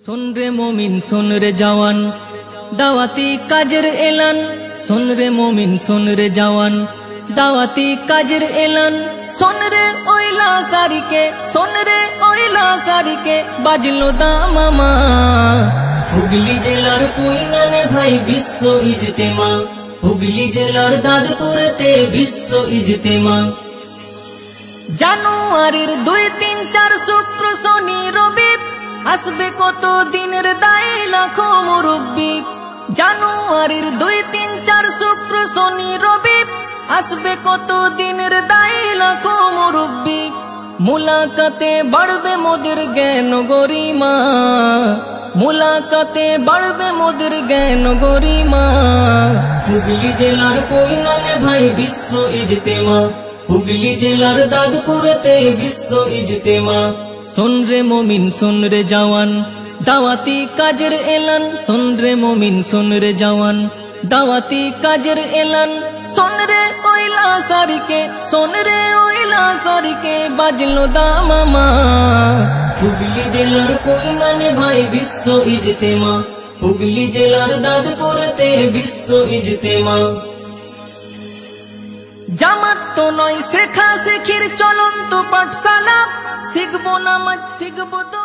सुन रे मोमिन सुन रे जवान दावती काजर एलान। सुन रे मोमिन सुन रे जवान दावती काजर एलान। सुन रे ओइला सारी के सुन रे ओइला सारी के बाजलो दामामा। हुगली जेलार पुइनाने भाई विश्व इजतेमा। हुगली जेलार दादपुरते विश्व इजतेमा। জানুয়ারির 2, 3, 4 শুক্র শনি রবি আসবে কত দিনের দায় লাখো মুরব্বি। জানুয়ারির 2, 3, 4 শুক্র শনি রবি আসবে কত দিনের দায় লাখো মুরব্বি। মুলাকাতে বাড়বে মোদের জ্ঞান গরিমা। মুলাকাতে বাড়বে মোদের জ্ঞান গরিমা। হুগলি জেলার পুইনানে ভাই বিশ্ব ইজতেমা। हुगली जेलार दादपुरते विश्व इजतेमा। सुन रे मोमिन सुन रे जवान दावती काजर एलान। सुन रे मोमिन सुन रे जवान दावती काजर एलान। सुन रे ओइला सारी के सुन रे ओइला सारी के बाजलो दामामा। हुगली जेलार पुइनाने भाई विश्व इजतेमा। हुगली जेलार दादपुरते विश्व इजतेमा। জামাত তো নয় শেখা শেখির চলন্ত পাঠশালা। শিখবো নামাজ শিখবো তো